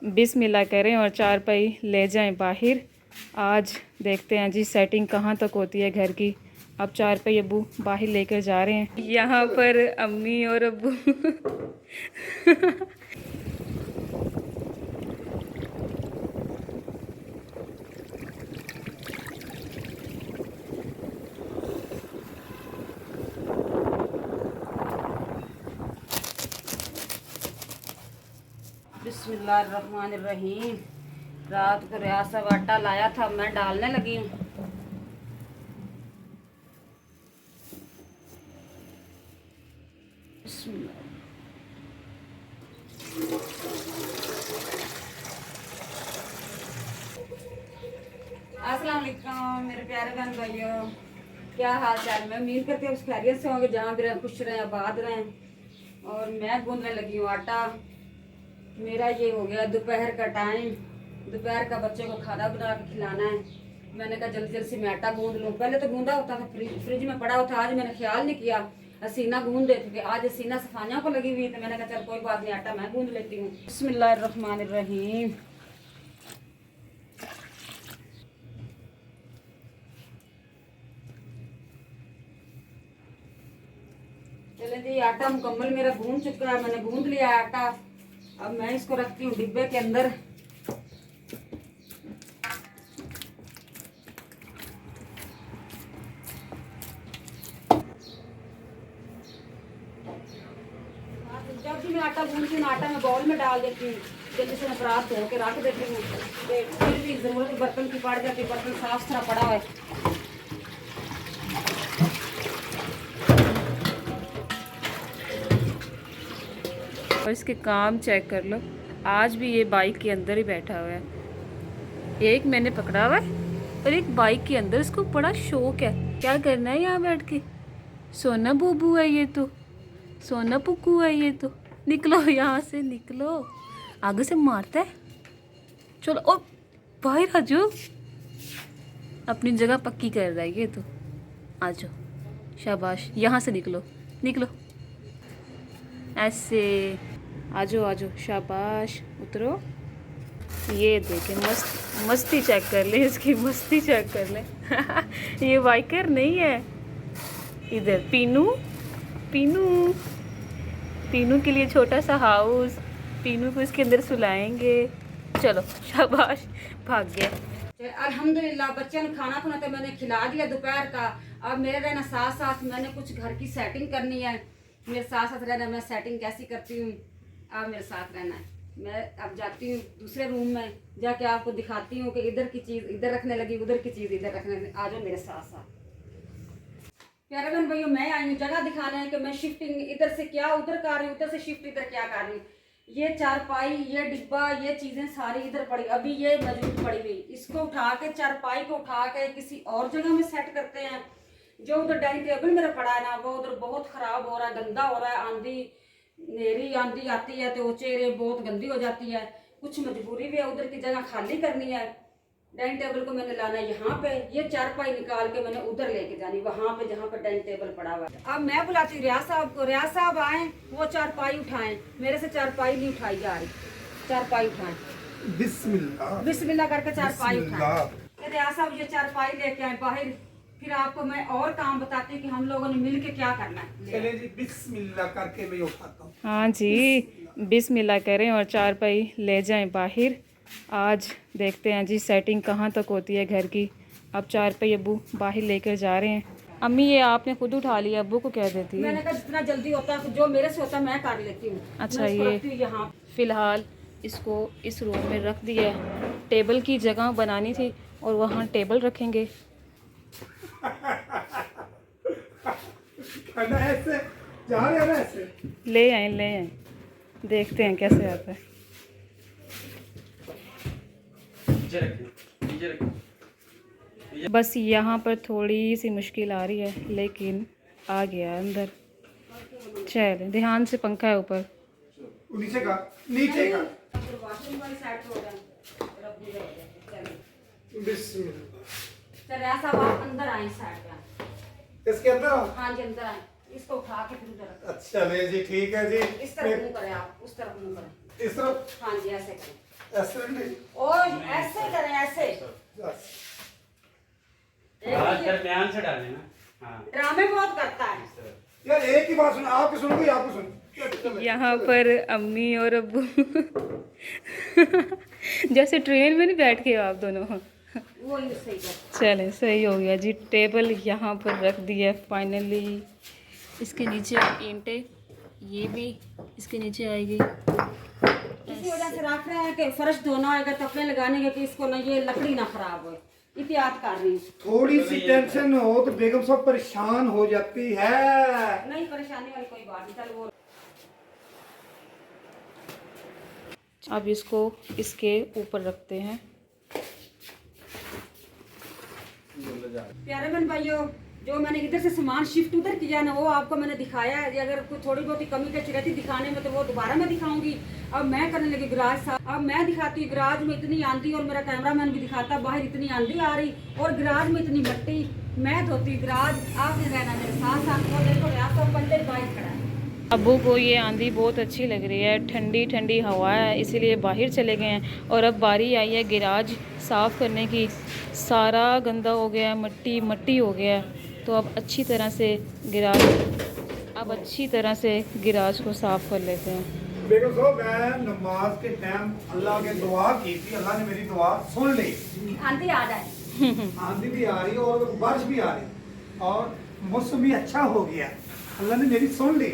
बिस्मिल्लाह करें और चारपाई ले जाएं बाहर। आज देखते हैं जी सेटिंग कहाँ तक होती है घर की। अब चारपाई अब्बू बाहर लेकर जा रहे हैं। यहाँ पर अम्मी और अब्बू बिस्मिल्लाहिर्रहमानिर्रहीम। रात को रियाज सब आटा लाया था, मैं डालने लगी हूँ। अस्सलाम वालेकुम मेरे प्यारे बहन भाइयों, क्या हाल चाल। मैं उम्मीद करती हूँ खैरियत से होंगे, जहाँ भी रहें खुश रहें आबाद रहें। और मैं गूंदने लगी हूँ आटा। मेरा ये हो गया दोपहर का टाइम, दोपहर का बच्चे को खाना बना के खिलाना है। मैंने कहा जल्दी जल्दी से मैं आटा गूंद लूँ। पहले तो गूंदा होता था, फ्रिज में पड़ा होता। आज मैंने ख्याल नहीं किया, हसीना गूंद देती थी। आज हसीना सफाइयों को लगी हुई, तो मैंने कहा चल कोई बात नहीं, आटा मैं गूंद लेती हूँ। बिस्मिल्लाहिर्रहमानिर्रहीम। चले जी, आटा मुकम्मल मेरा गूंद चुका है, मैंने गूंद लिया आटा। अब मैं इसको रखती हूँ डिब्बे के अंदर। जब भी मैं आटा गूंदती हूँ, आटा मैं बाउल में डाल देती हूँ। जल्दी से मैं परात धो के रख देती हूँ। फिर भी जरूरत बर्तन की पड़ जाती है, बर्तन साफ सुथरा पड़ा हुआ है। और इसके काम चेक कर लो। आज भी ये बाइक के अंदर ही बैठा हुआ है। एक मैंने पकड़ा हुआ है और एक बाइक के अंदर। इसको बड़ा शौक है, क्या करना है यहाँ बैठ के। सोना बूबू है ये तो, सोना पुक्कू है ये तो। निकलो यहाँ से, निकलो। आगे से मारता है। चलो ओ बाहर आ जाओ, अपनी जगह पक्की कर रहा है ये तो। आ जाओ, शाबाश। यहाँ से निकलो, निकलो ऐसे। आ जाओ शाबाश, उतरो। ये देखे मस्ती चेक कर ले, इसकी मस्ती चेक कर ले। ये बाइकर नहीं है। इधर पीनू, पीनू, पीनू के लिए छोटा सा हाउस। पीनू को इसके अंदर सुलाएंगे। चलो शाबाश, भाग गया। अल्हम्दुलिल्लाह बच्चों ने खाना खुना तो मैंने खिला दिया दोपहर का। अब मेरे रहना साथ साथ मैंने कुछ घर की सेटिंग करनी है। मेरे साथ साथ रहना, मैं सेटिंग कैसी करती हूँ, अब मेरे साथ रहना है। मैं अब जाती हूँ दूसरे रूम में, जाके आपको दिखाती हूँ कि इधर की चीज़ इधर रखने लगी, उधर की चीज़ इधर रखने लगी। आ जाओ मेरे साथ साथ। प्यारे बहन भाइयों, मैं आई हूँ जगह दिखाने है कि मैं शिफ्टिंग इधर से क्या उधर कर रही हूँ, उधर से शिफ्ट इधर क्या कर रही हूँ। ये चारपाई, ये डिब्बा, ये चीज़ें सारी इधर पड़ी, अभी ये मौजूद पड़ी हुई। इसको उठा के, चारपाई को उठा के किसी और जगह में सेट करते हैं। जो उधर डाइनिंग टेबल मेरा पड़ा है ना, वो उधर बहुत ख़राब हो रहा है, गंदा हो रहा है। आंधी नेरी आंधी आती है तो वो चेहरे बहुत गंदी हो जाती है। कुछ मजबूरी भी है, उधर की जगह खाली करनी है। डाइनिंग टेबल को मैंने लाना यहाँ पे, ये चारपाई निकाल के मैंने उधर लेके जानी, वहाँ पे जहाँ पे डाइनिंग टेबल पड़ा हुआ है। अब मैं बुलाती हूँ रियाज साहब को। रियाज साहब आए, वो चारपाई उठाएं। मेरे से चारपाई नहीं उठाई जा रही। चारपाई उठाएं, बिस्मिल्लाह बिस्मिल्लाह करके चारपाई उठाएं। रियाज साहब ये चारपाई लेके आए बाहर, फिर आपको मैं और काम बताती हूँ कि हम लोगों ने मिल के क्या करना है। चले जी, बिस्मिल्लाह करके मैं उठाता हूँ। हाँ जी, बिस्मिल्लाह करें और चारपाई ले जाएं बाहर। आज देखते हैं जी सेटिंग कहाँ तक होती है घर की। अब चारपाई अब्बू बाहर लेकर जा रहे हैं। अम्मी ये आपने खुद उठा लिया, अब्बू को कह देती है। मैंने कहा जितना जल्दी होता है, जो मेरे से होता है मैं कर लेती हूँ। अच्छा, ये यहाँ फ़िलहाल इसको इस रूम में रख दिया। टेबल की जगह बनानी थी और वहाँ टेबल रखेंगे। ऐसे जा रहे हैं, ऐसे ले आए, देखते हैं कैसे आता है। बस यहाँ पर थोड़ी सी मुश्किल आ रही है, लेकिन आ गया अंदर। चल ध्यान से, पंखा है ऊपर। नीचे का चल ऐसा आप अंदर आए साइड पे। इसके अंदर, हाँ जी अंदर आए। इसको उठा के फिर उधर। अच्छा ले जी, ठीक है जी। इस तरफ मुंह करें आप, उस तरफ मुंह करें। इस तरफ हाँ जी ऐसे करें ऐसे नहीं और ऐसे करें ऐसे बस। हाथ दरमियान से डालें ना। हाँ ड्रामे बहुत करता है। इस तरह। यार एक ही बात सुन, आपकी सुनोगी आपकी सुन। यहाँ पर अम्मी और अब्बू जैसे ट्रेन में नहीं बैठ के आप दोनों। वो ही सही करता चलें सही हो गया जी। टेबल यहाँ पर रख दिया फाइनली। इसके नीचे ईंटें, ये भी इसके नीचे आएगी। इसी वजह से रख रहे हैं कि फर्श धोना होगा कपड़े लगाने के कि इसको ना ये लकड़ी ना खराब हो, एहतियात कर रही हूँ। थोड़ी सी टेंशन हो तो बेगम साहब परेशान हो जाती है। नहीं परेशानी वाली कोई बात नहीं, चल वो अब इसको इसके ऊपर रखते हैं। प्यारे बहन भाइयों, जो मैंने इधर से सामान शिफ्ट उधर किया ना वो आपको मैंने दिखाया है। अगर कोई थोड़ी बहुत कमी कची रहती दिखाने में तो वो दोबारा मैं दिखाऊंगी। अब मैं करने लगी गराज साफ। अब मैं दिखाती हूँ गराज में इतनी आंधी, और मेरा कैमरामैन भी दिखाता बाहर इतनी आंधी आ रही और गराज में इतनी मट्टी। मैं धोती गराज, आपने रहना मेरे साथ साथ। और देखो यहाँ तो पंडित बाइक खड़ा है। अब्बू को ये आंधी बहुत अच्छी लग रही है, ठंडी ठंडी हवा है, इसीलिए बाहर चले गए हैं। और अब बारी आई है गिराज साफ़ करने की। सारा गंदा हो गया है, मट्टी मट्टी हो गया है। तो अब अच्छी तरह से गिराज को साफ़ कर लेते हैं। बेगम साहब मैं नमाज के टाइम अल्लाह के दुआ की थी, अल्लाह ने मेरी दुआ सुन ली। आंधी आ जाए, आंधी भी आ रही और बारिश भी आ रही और मौसम भी अच्छा हो गया। अल्लाह ने मेरी सुन ली।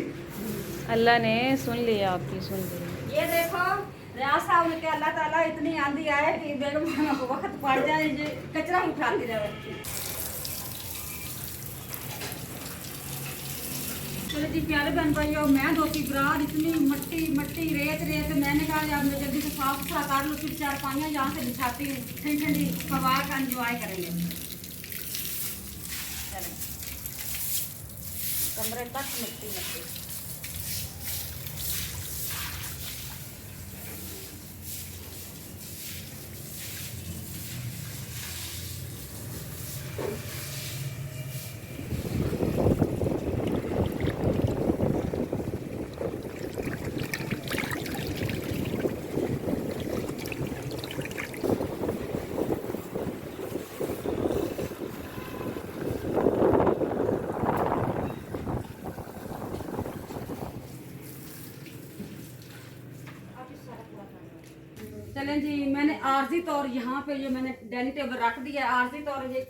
अल्लाह ने सुन लिया, आपकी सुन ली। ये देखो रियाज साहब ने कहा अल्लाह ताला इतनी आंधी आए कि बेगम को वक्त पड़ जाए ये कचरा उठाती रहे। चलो जी प्यारे बहन भाइयों, मैं धोती गराज इतनी मट्टी मट्टी रेत रेत। मैंने कहा यार मैं जल्दी से साफ सुथरा कर लूँ, फिर चार पानियाँ यहाँ से बिछाती हूँ, ठंडी ठंडी हवा का एंजॉय करेंगे। चलें कमरे तक मिट्टी मिट्टी। चलें जी, मैंने आर्जी तौर यहाँ पे ये मैंने डाइनिंग टेबल रख दिया है। आर्जी तौर ये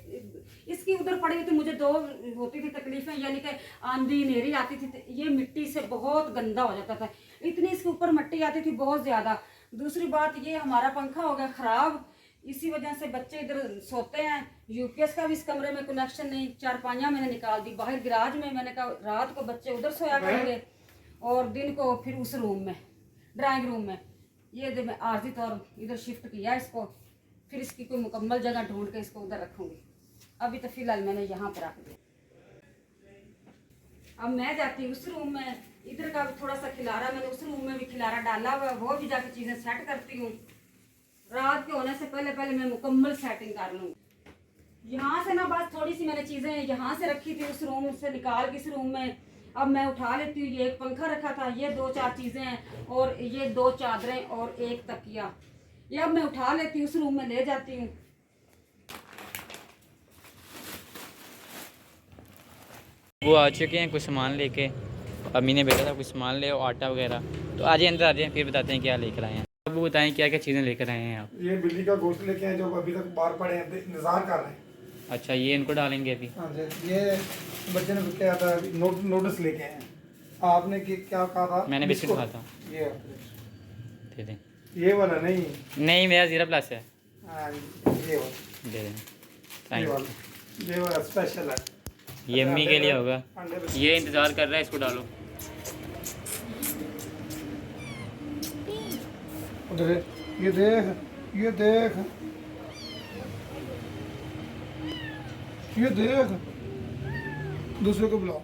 इसकी उधर पड़ी तो मुझे दो होती थी तकलीफें, यानी कि आंधी अंधेरी आती थी तो ये मिट्टी से बहुत गंदा हो जाता था। इतनी इसके ऊपर मिट्टी आती थी बहुत ज़्यादा। दूसरी बात ये हमारा पंखा हो गया ख़राब, इसी वजह से बच्चे इधर सोते हैं। यूपीएस का भी इस कमरे में कनेक्शन नहीं, चारपाइयाँ मैंने निकाल दी बाहर गराज में। मैंने कहा रात को बच्चे उधर सोया करेंगे और दिन को फिर उस रूम में ड्राइंग रूम में। ये मैं आर्जी तौर इधर शिफ्ट किया इसको, फिर इसकी कोई मुकम्मल जगह ढूंढ के इसको उधर रखूँगी। अभी तो फिलहाल मैंने यहाँ पर रख दिया। अब मैं जाती हूँ उस रूम में, इधर का भी थोड़ा सा खिलारा मैंने उस रूम में भी खिलारा डाला हुआ है, वो भी जाके चीज़ें सेट करती हूँ। रात के होने से पहले पहले मैं मुकम्मल सेटिंग कर लूँ। यहाँ से ना बस थोड़ी सी मैंने चीज़ें यहाँ से रखी थी उस रूम से निकाल के इस रूम में। अब मैं उठा लेती हूँ। ये एक पंखा रखा था, ये दो चार चीज़ें हैं और ये दो चादरें और एक तकिया, ये अब मैं उठा लेती हूँ उस रूम में ले जाती हूँ। वो आ चुके हैं कुछ सामान लेके। अम्मी ने भेजा था कुछ सामान ले, आटा वगैरह। तो आज अंदर आ जाए फिर बताते हैं क्या लेकर आए हैं। अब वो बताएं क्या क्या चीज़ें लेकर आए हैं आप। ये बिल्ली का गोश्त लेके आए जो अभी तक बाहर पड़े हैं, इंतजार कर रहे हैं। अच्छा ये इनको डालेंगे अभी। हाँ जी, ये बच्चे ने क्या था नूडल्स लेके आए हैं। आपने क्या कहा था? मैंने बिस्किट खाया था। ये दे दें। ये वाला नहीं, नहीं मेरा ज़ीरा प्लस है। हाँ, ये वाला, दे दें। ये थैंक वाला, ये वाला स्पेशल है। ये अम्मी के लिए होगा। अंडे बस। ये इंतज़ार कर रहा है, इसको डालो। उधर ये देख, ये देख, ये देख, दूसरे को बुलाओ।